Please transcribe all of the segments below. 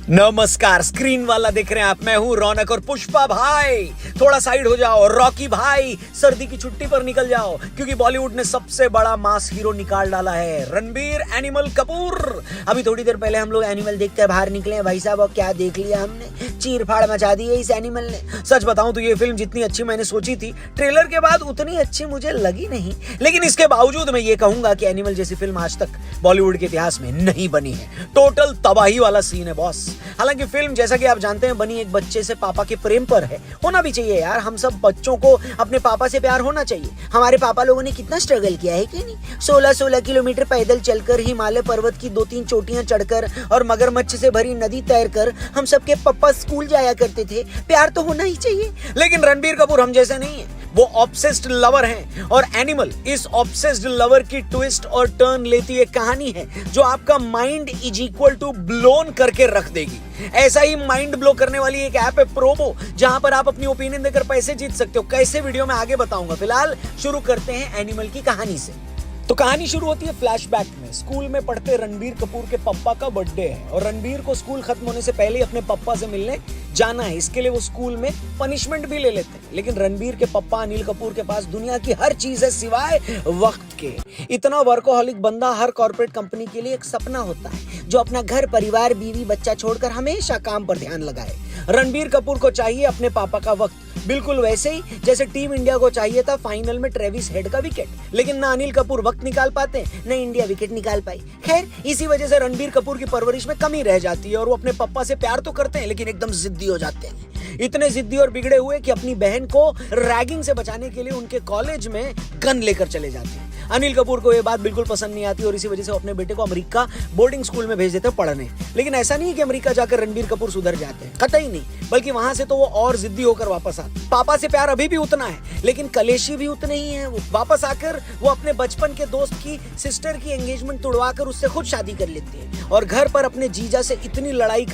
नमस्कार, स्क्रीन वाला देख रहे हैं आप। मैं हूं रौनक और पुष्पा भाई। थोड़ा साइड हो जाओ। रॉकी भाई, सर्दी की छुट्टी पर निकल जाओ, क्योंकि बॉलीवुड ने सबसे बड़ा मास हीरो निकाल डाला है, रणबीर एनिमल कपूर। अभी थोड़ी देर पहले हम लोग एनिमल देख कर बाहर निकले हैं भाई साहब, और क्या देख लिया हमने, चीर फाड़ मचा दी है इस एनिमल ने। सच बताऊं तो ये फिल्म जितनी अच्छी मैंने सोची थी, ट्रेलर के बाद उतनी अच्छी मुझे लगी नहीं। लेकिन इसके बावजूद मैं ये कहूंगा कि एनिमल जैसी फिल्म आज तक बॉलीवुड के इतिहास में नहीं बनी है। टोटल तबाही वाला सीन है बॉस। हालांकि फिल्म जैसा कि आप जानते हैं बनी एक बच्चे से पापा के प्रेम पर है। होना भी चाहिए यार, हम सब बच्चों को अपने पापा से प्यार होना चाहिए। हमारे पापा लोगों ने कितना स्ट्रगल किया है कि नहीं, 16-16 किलोमीटर पैदल चलकर, हिमालय पर्वत की 2-3 चोटियां चढ़कर और मगरमच्छ से भरी नदी तैरकर हम सबके पापा स्कूल जाया करते थे। प्यार तो होना ही चाहिए। लेकिन रणबीर कपूर हम जैसे नहीं है, वो ऑब्सेस्ड लवर हैं, और एनिमल इस ऑब्सेस्ड लवर की ट्विस्ट और टर्न लेती एक कहानी है जो आपका mind is equal to blown करके रख देगी। ऐसा ही माइंड ब्लो करने वाली एक ऐप है प्रोबो, जहां पर आप अपनी ओपिनियन देकर पैसे जीत सकते हो। कैसे, वीडियो में आगे बताऊंगा। फिलहाल शुरू करते हैं एनिमल की कहानी से। तो कहानी शुरू होती है फ्लैशबैक में। स्कूल में पढ़ते रणबीर कपूर के पप्पा का बर्थडे है, और रणबीर को स्कूल खत्म होने से पहले अपने पप्पा से मिलने जाना है। इसके लिए वो स्कूल में पनिशमेंट भी ले लेते हैं। लेकिन रणबीर के पप्पा अनिल कपूर के पास दुनिया की हर चीज है सिवाय वक्त के। इतना वर्कोहॉलिक बंदा हर कॉर्पोरेट कंपनी के लिए एक सपना होता है, जो अपना घर, परिवार, बीवी, बच्चा छोड़कर हमेशा काम पर ध्यान लगाए। रणबीर कपूर को चाहिए अपने पापा का वक्त, बिल्कुल वैसे ही जैसे टीम इंडिया को चाहिए था फाइनल में ट्रेविस हेड का विकेट। लेकिन ना अनिल कपूर वक्त निकाल पाते, न इंडिया विकेट निकाल पाई। खैर, इसी वजह से रणबीर कपूर की परवरिश में कमी रह जाती है, और वो अपने पापा से प्यार तो करते हैं लेकिन एकदम जिद्दी हो जाते हैं। इतने जिद्दी और बिगड़े हुए कि अपनी बहन को रैगिंग से बचाने के लिए उनके कॉलेज में गन लेकर चले जाते हैं। अनिल कपूर को ये बात बिल्कुल पसंद नहीं आती, और इसी वजह से वो अपने बेटे को अमेरिका बोर्डिंग स्कूल में भेज देते हैं पढ़ने। लेकिन ऐसा नहीं है कि अमेरिका जाकर रणबीर कपूर सुधर जाते हैं, कतई नहीं, बल्कि वहां से तो वो और जिद्दी होकर वापस आते। पापा से प्यार अभी भी उतना है, लेकिन कलेशी भी उतने ही है। वो वापस आकर वो अपने बचपन के दोस्त की सिस्टर की एंगेजमेंट तुड़वाकर उससे खुद शादी कर लेते हैं, और घर पर अपने जीजा से इतनी लड़ाई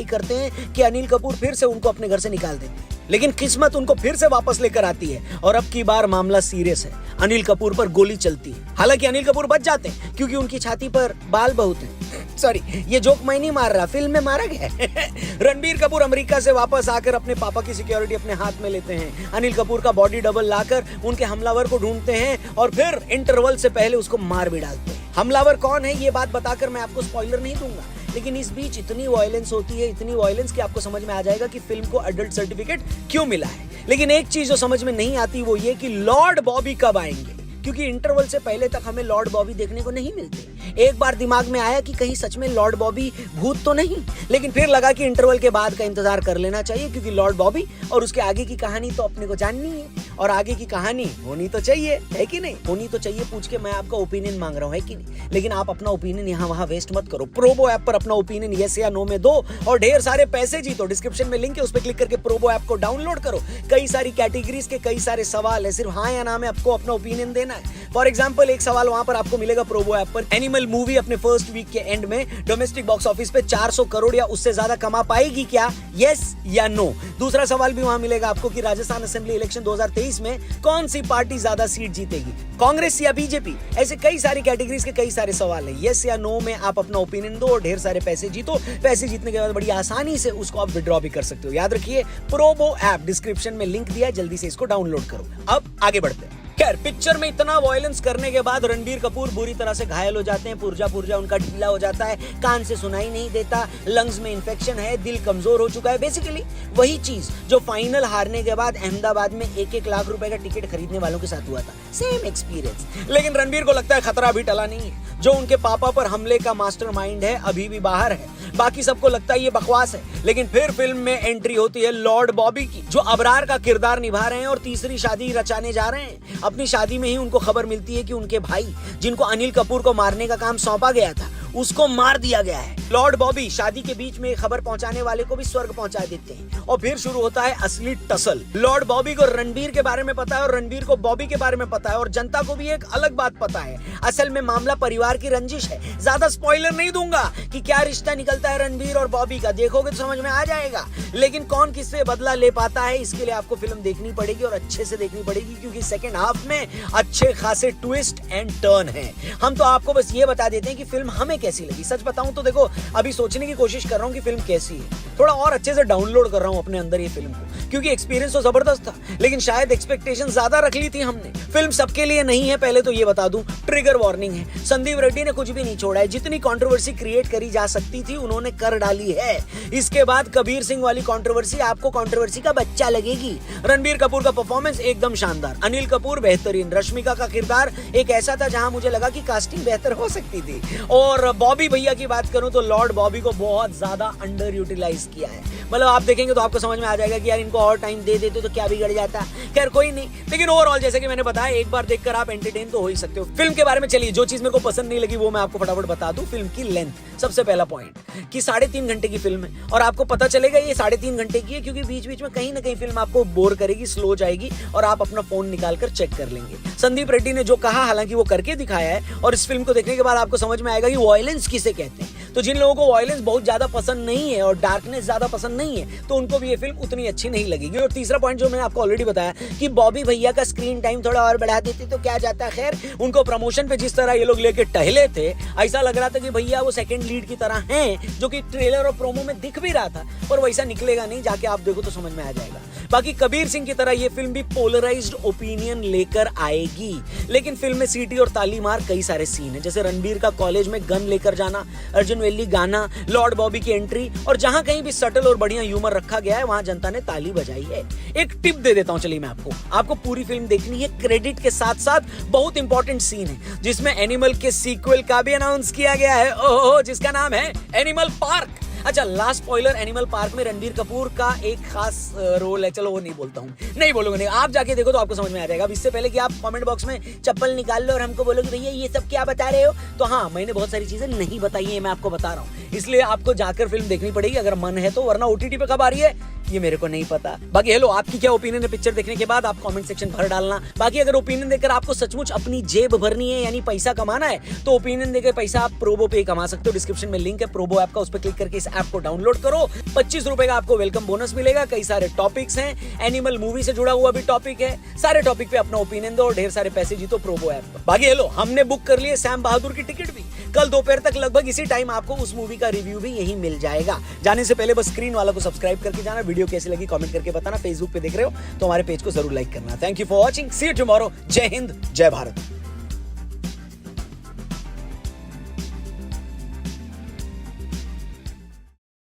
करते हैं कि अनिल कपूर फिर से उनको अपने घर से निकाल देते हैं। लेकिन किस्मत उनको फिर से वापस लेकर आती है, और अब की बार मामला सीरियस है। अनिल कपूर पर गोली चलती है। हालांकि अनिल कपूर बच जाते हैं, क्योंकि उनकी छाती पर बाल बहुत हैं। सॉरी, ये जोक मैं नहीं मार रहा, फिल्म में मारा गया है। रणबीर कपूर अमेरिका से वापस आकर अपने पापा की सिक्योरिटी अपने हाथ में लेते हैं। अनिल कपूर का बॉडी डबल लाकर उनके हमलावर को ढूंढते हैं, और फिर इंटरवल से पहले उसको मार भी डालते हैं। हमलावर कौन है ये बात बताकर मैं आपको स्पॉइलर नहीं दूंगा, लेकिन इस बीच इतनी वायलेंस होती है, इतनी वायलेंस कि आपको समझ में आ जाएगा कि फिल्म को एडल्ट सर्टिफिकेट क्यों मिला है। लेकिन एक चीज जो समझ में नहीं आती वो ये कि लॉर्ड बॉबी कब आएंगे, क्योंकि इंटरवल से पहले तक हमें लॉर्ड बॉबी देखने को नहीं मिलते। एक बार दिमाग में आया कि कहीं सच में लॉर्ड बॉबी भूत तो नहीं, लेकिन फिर लगा कि इंटरवल के बाद का इंतजार कर लेना चाहिए, क्योंकि लॉर्ड बॉबी और उसके आगे की कहानी तो अपने को जाननी है, और आगे की कहानी होनी तो चाहिए, है कि नहीं? होनी तो चाहिए पूछ के मैं आपका ओपिनियन मांग रहा हूँ, है कि नहीं? लेकिन आप अपना ओपिनियन यहाँ वहाँ वेस्ट मत करो। प्रोबो ऐप पर अपना ओपिनियन यस या नो में दो, और ढेर सारे पैसे जीतो। डिस्क्रिप्शन में लिंक है, उस पर क्लिक करके प्रोबो ऐप को डाउनलोड करो। कई सारी कैटेगरीज के कई सारे सवाल है, सिर्फ हाँ या ना में आपको अपना ओपिनियन देना है। फॉर एग्जाम्पल, एक सवाल वहां पर आपको मिलेगा प्रोबो ऐप पर, एनिमल मूवी अपने फर्स्ट वीक के एंड में डोमेस्टिक बॉक्स ऑफिस पे 400 करोड़ या उससे ज्यादा कमा पाएगी क्या, यस या नो। दूसरा सवाल भी वहां मिलेगा आपको कि राजस्थान असेंबली इलेक्शन 2023 में कौन सी पार्टी ज्यादा सीट जीतेगी, कांग्रेस या बीजेपी। ऐसे कई सारी कैटेगरीज के कई सारे सवाल है। यस या नो में आप अपना ओपिनियन दो और ढेर सारे पैसे जीतो। पैसे जीतने के बाद बड़ी आसानी से उसको आप विड्रॉ भी कर सकते हो। याद रखिए, प्रोबो ऐप, डिस्क्रिप्शन में लिंक दिया है, जल्दी से इसको डाउनलोड करो। अब आगे बढ़ते हैं। खैर, पिक्चर में इतना वायलेंस करने के बाद रणबीर कपूर बुरी तरह से घायल हो जाते हैं। पुर्जा उनका ढीला हो जाता है, कान से सुनाई नहीं देता, लंग्स में इंफेक्शन है, दिल कमजोर हो चुका है। बेसिकली वही चीज जो फाइनल हारने के बाद अहमदाबाद में 1-1 लाख रुपए का टिकट खरीदने वालों के साथ हुआ था, सेम एक्सपीरियंस। लेकिन रणबीर को लगता है खतरा अभी टला नहीं है। जो उनके पापा पर हमले का मास्टरमाइंड है अभी भी बाहर है। बाकी सबको लगता है ये बकवास है। लेकिन फिर फिल्म में एंट्री होती है लॉर्ड बॉबी की, जो अबरार का किरदार निभा रहे हैं और तीसरी शादी रचाने जा रहे हैं। अपनी शादी में ही उनको खबर मिलती है कि उनके भाई, जिनको अनिल कपूर को मारने का काम सौंपा गया था, उसको मार दिया गया है। लॉर्ड बॉबी शादी के बीच में खबर पहुंचाने वाले को भी स्वर्ग पहुंचा देते हैं, और फिर शुरू होता है असली टसल। लॉर्ड बॉबी को रणबीर के बारे में पता है, और रणबीर को बॉबी के बारे में पता है, और जनता को भी एक अलग बात पता है। असल में मामला परिवार की रंजिश है। ज्यादा स्पॉइलर नहीं दूंगा कि क्या रिश्ता निकलता है रणबीर और बॉबी का, देखोगे तो समझ में आ जाएगा। लेकिन कौन किससे बदला ले पाता है, इसके लिए आपको फिल्म देखनी पड़ेगी, और अच्छे से देखनी पड़ेगी, क्योंकि सेकेंड हाफ में अच्छे खासे ट्विस्ट एंड टर्न है। हम तो आपको बस ये बता देते हैं कि फिल्म हमें कैसी लगी। सच बताऊं तो देखो, अभी सोचने की कोशिश कर रहा हूँ कि फिल्म कैसी है, थोड़ा और अच्छे से डाउनलोड कर रहा हूँ अपने अंदर ये फिल्म को, क्योंकि एक्सपीरियंस तो जबरदस्त था, लेकिन शायद एक्सपेक्टेशन ज्यादा रख ली थी हमने। फिल्म सबके लिए नहीं है, पहले तो ये बता दूं, ट्रिगर वार्निंग है। संदीप रेड्डी ने कुछ भी नहीं छोड़ा है, जितनी कंट्रोवर्सी क्रिएट करी जा सकती थी उन्होंने कर डाली है। इसके बाद कबीर सिंह वाली कंट्रोवर्सी आपको कंट्रोवर्सी का बच्चा लगेगी। रणबीर कपूर का परफॉर्मेंस एकदम शानदार, अनिल कपूर बेहतरीन, रश्मिका का किरदार एक ऐसा था जहां मुझे लगा कि कास्टिंग बेहतर हो सकती थी। और बॉबी भैया की बात करूं तो लॉर्ड बॉबी को बहुत ज्यादा अंडर यूटिलाइज किया है। मतलब आप देखेंगे तो आपको समझ में आ जाएगा कि यार इनको और टाइम दे देते तो क्या बिगड़ जाता। खैर कोई नहीं, लेकिन ओवरऑल जैसे कि मैंने बताया, एक बार देखकर आप एंटरटेन तो हो ही सकते हो। फिल्म के बारे में चलिए, जो चीज मेरे को पसंद नहीं लगी वो मैं आपको फटाफट बता दूं। फिल्म की लेंथ, सबसे पहला पॉइंट कि 3.5 घंटे की फिल्म है, और आपको पता चलेगा ये 3.5 घंटे की है क्योंकि बीच बीच में कहीं ना कहीं फिल्म आपको बोर करेगी, स्लो जाएगी और आप अपना फोन निकाल कर चेक कर लेंगे। संदीप रेड्डी ने जो कहा हालांकि वो करके दिखाया है, और इस फिल्म को देखने के बाद आपको समझ में आएगा कि वायलेंस किसे कहते हैं। तो जिन लोगों को वायलेंस बहुत ज्यादा पसंद नहीं है और डार्कनेस ज्यादा पसंद नहीं है, तो उनको भी ये फिल्म उतनी अच्छी नहीं लगेगी। और तीसरा पॉइंट जो मैंने आपको ऑलरेडी बताया कि बॉबी भैया का स्क्रीन टाइम थोड़ा और बढ़ा देते तो क्या जाता। खैर, उनको प्रमोशन पे जिस तरह ये लोग लेके टहले थे, ऐसा लग रहा था कि भैया वो सेकंड लीड की तरह हैं, जो कि ट्रेलर और प्रोमो में दिख भी रहा था, पर वैसा निकलेगा नहीं, जाके आप देखो तो समझ में आ जाएगा। बाकी कबीर सिंह की तरह ये फिल्म भी पोलराइज्ड ओपिनियन लेकर आएगी, लेकिन फिल्म में सीटी और ताली मार कई सारे सीन है, जैसे रणबीर का कॉलेज में गन लेकर जाना, अर्जुन वेल्ली गाना, लॉर्ड बॉबी की एंट्री, और जहां कहीं भी सटल और बढ़िया ह्यूमर रखा गया है वहां जनता ने ताली बजाई है। एक टिप दे देता हूं, चलिए मैं आपको पूरी फिल्म देखनी है। क्रेडिट के साथ साथ बहुत इंपॉर्टेंट सीन है जिसमें एनिमल के सीक्वल का भी अनाउंस किया गया है, ओहो, जिसका नाम है एनिमल पार्क। अच्छा, लास्ट स्पॉइलर, एनिमल पार्क में रणबीर कपूर का एक खास रोल है, चलो वो नहीं बोलता हूँ, नहीं बोलूंगा, नहीं, आप जाके देखो तो आपको समझ में आ जाएगा। अब इससे पहले कि आप कमेंट बॉक्स में चप्पल निकाल लो और हमको बोलो कि भैया ये सब क्या बता रहे हो, तो हाँ, मैंने बहुत सारी चीजें नहीं बताई है, मैं आपको बता रहा हूँ, इसलिए आपको जाकर फिल्म देखनी पड़ेगी अगर मन है तो, वरना ओटीटी पे कब आ रही है ये मेरे को नहीं पता। बाकी हेलो, आपकी क्या ओपिनियन है पिक्चर देखने के बाद, आप कमेंट सेक्शन भर डालना। बाकी अगर ओपिनियन देकर आपको सचमुच अपनी जेब भरनी है, यानी पैसा कमाना है, तो ओपिनियन देकर पैसा आप प्रोबो पे कमा सकते हो। डिस्क्रिप्शन में लिंक है प्रोबो ऐप का, उस पर क्लिक करके इस ऐप को डाउनलोड करो। 25 रुपए का आपको वेलकम बोनस मिलेगा। कई सारे टॉपिक्स हैं, एनिमल मूवी से जुड़ा हुआ भी टॉपिक है, सारे टॉपिक पे अपना ओपिनियन दो और ढेर सारे पैसे जीतो प्रोबो ऐप पर। बाकी हेलो, हमने बुक कर लिए सैम बहादुर की टिकट भी, कल दोपहर तक लगभग इसी टाइम आपको उस मूवी का रिव्यू भी यही मिल जाएगा। जाने से पहले बस स्क्रीन वाला को सब्सक्राइब करके जाना, वीडियो कैसी लगी कमेंट करके बताना, फेसबुक पे देख रहे हो तो हमारे पेज को जरूर लाइक करना। Thank you for watching, see you tomorrow. जय हिंद, जय भारत।